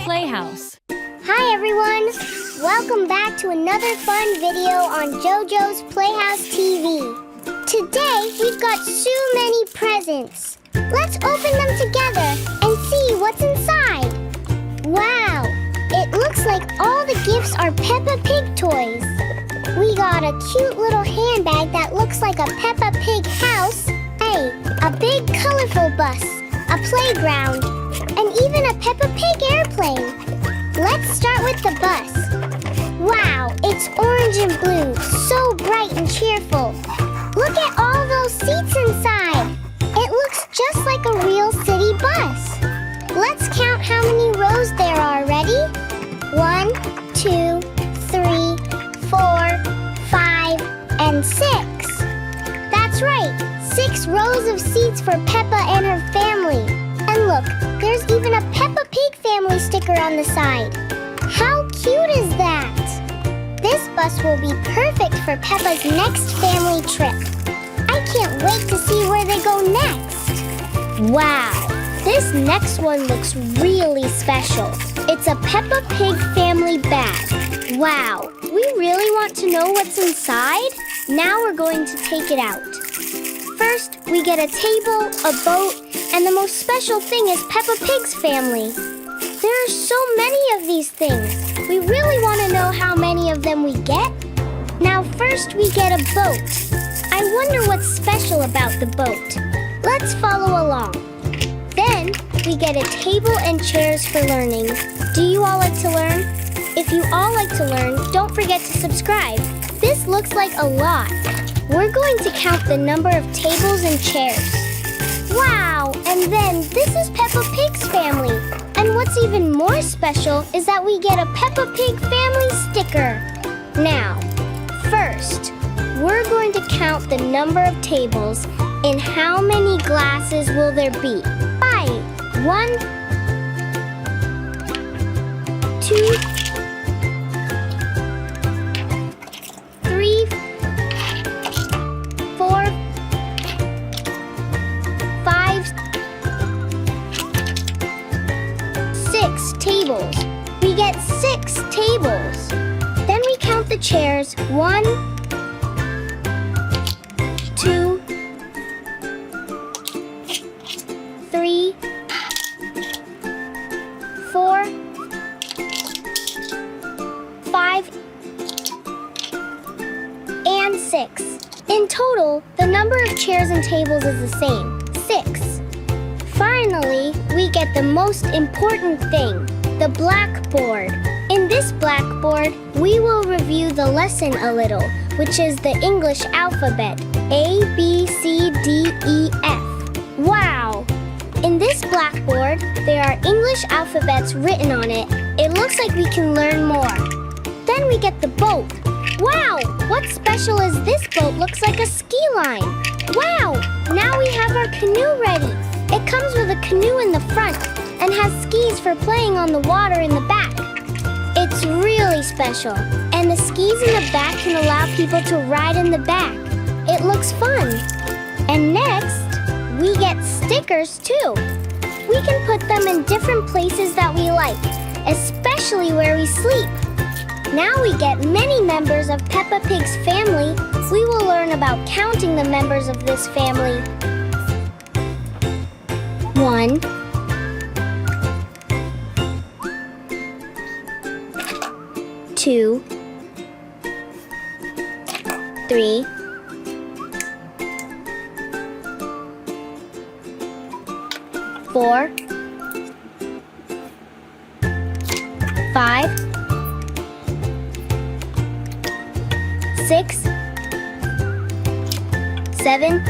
Playhouse. Hi everyone! Welcome back to another fun video on Jojo's Playhouse TV. Today we've got so many presents. Let's open them together and see what's inside. Wow! It looks like all the gifts are Peppa Pig toys. We got a cute little handbag that looks like a Peppa Pig house. Hey, a big colorful bus, a playground, and even a Peppa Pig airplane. Let's start with the bus. Wow, it's orange and blue, so bright and cheerful. Look at all those seats inside. It looks just like a real city bus. Let's count how many rows there are. Ready? 1, 2, 3, 4, 5, and 6. That's right, 6 rows of seats for Peppa and her family. And look, there's even a Peppa Pig family sticker on the side. How cute is that? This bus will be perfect for Peppa's next family trip. I can't wait to see where they go next. Wow, this next one looks really special. It's a Peppa Pig family bag. Wow, we really want to know what's inside? Now we're going to take it out. First, we get a table, a boat, and the most special thing is Peppa Pig's family. There are so many of these things. We really want to know how many of them we get. Now first we get a boat. I wonder what's special about the boat. Let's follow along. Then we get a table and chairs for learning. Do you all like to learn? If you all like to learn, don't forget to subscribe. This looks like a lot. We're going to count the number of tables and chairs. Wow! And then this is Peppa Pig's family. And what's even more special is that we get a Peppa Pig family sticker. Now, first, we're going to count the number of tables and how many glasses will there be. 5, 1, 2, 3, 4, 5, 6 tables. We get 6 tables. Then we count the chairs. 1, 2, 3, 4, 5, and 6. In total, the number of chairs and tables is the same, 6. Finally, we get the most important thing, the blackboard. In this blackboard, we will review the lesson a little, which is the English alphabet, A, B, C, D, E, F. Wow! In this blackboard, there are English alphabets written on it. It looks like we can learn more. Then we get the boat. Wow! What's special is this boat looks like a ski line. Wow! Now we have our canoe ready. It comes with a canoe in the front and has skis for playing on the water in the back. It's really special. And the skis in the back can allow people to ride in the back. It looks fun. And next, we get stickers too. We can put them in different places that we like, especially where we sleep. Now we get many members of Peppa Pig's family. We will learn about counting the members of this family. 1, 2, 3, 4, 5, 6, 7,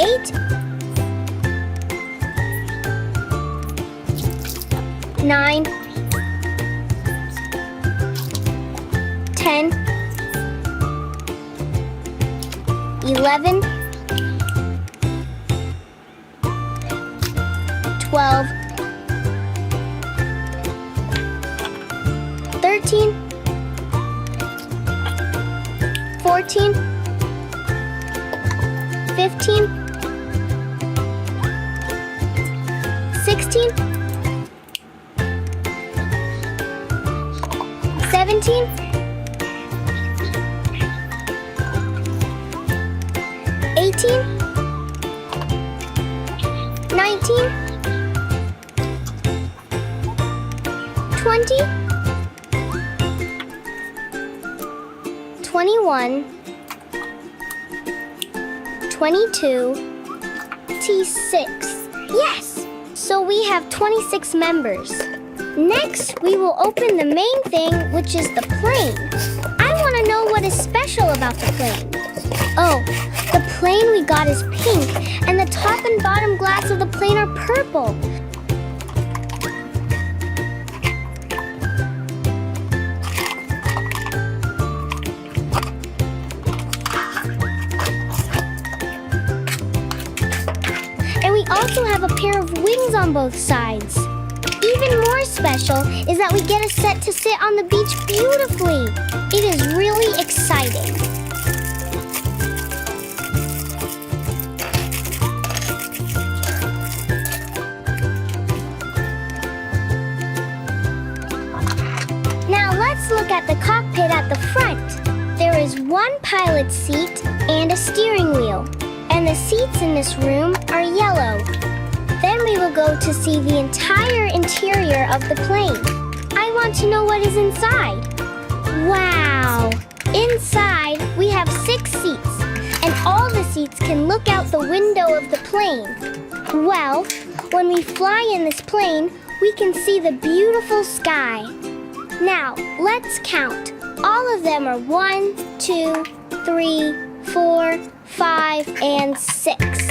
8, 9, 10, 11, 12, 13, 14, 15, 16, 17, 18, 19, 20, 21, 22, 26. Yes! So we have 26 members. Next, we will open the main thing, which is the plane. I want to know what is special about the plane. Oh, the plane we got is pink, and the top and bottom glass of the plane are purple. And we also have a pair of wings on both sides. Even more special is that we get a set to sit on the beach beautifully. It is really exciting. Now let's look at the cockpit at the front. There is one pilot's seat and a steering wheel. And the seats in this room are yellow. Then we will go to see the entire interior of the plane. I want to know what is inside. Wow! Inside, we have 6 seats, and all the seats can look out the window of the plane. Well, when we fly in this plane, we can see the beautiful sky. Now, let's count. All of them are 1, 2, 3, 4, 5, and 6.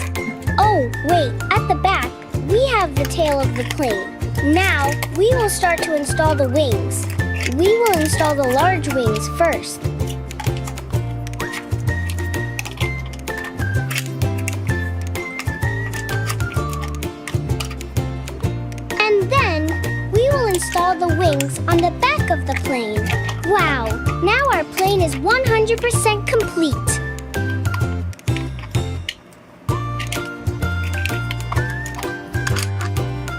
Oh, wait, at the back, we have the tail of the plane. Now, we will start to install the wings. We will install the large wings first. And then, we will install the wings on the back of the plane. Wow, now our plane is 100% complete.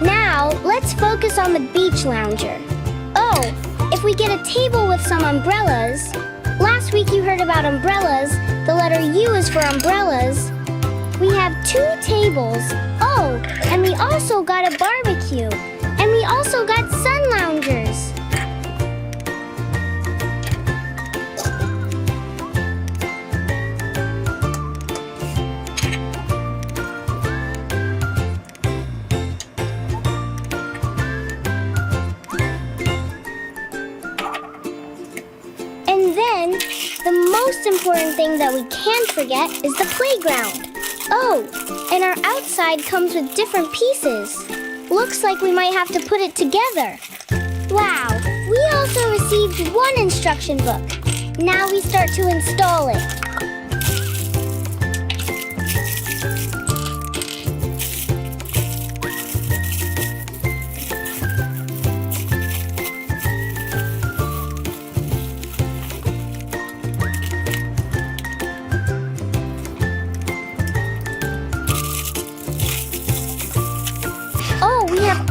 Now, let's focus on the beach lounger. Oh, if we get a table with some umbrellas. Last week you heard about umbrellas. The letter U is for umbrellas. We have 2 tables. Oh, and we also got a barbecue. And we also got sun loungers. And then, the most important thing that we can't forget is the playground. Oh, and our outside comes with different pieces. Looks like we might have to put it together. Wow, we also received one instruction book. Now we start to install it.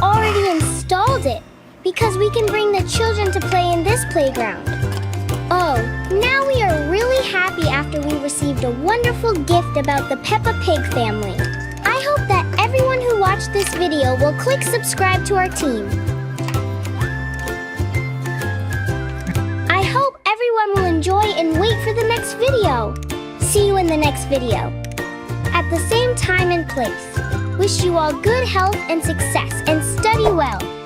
Already installed it because we can bring the children to play in this playground. Oh, now we are really happy after we received a wonderful gift about the Peppa Pig family. I hope that everyone who watched this video will click subscribe to our team. I hope everyone will enjoy and wait for the next video. See you in the next video. At the same time and place. Wish you all good health and success and study well.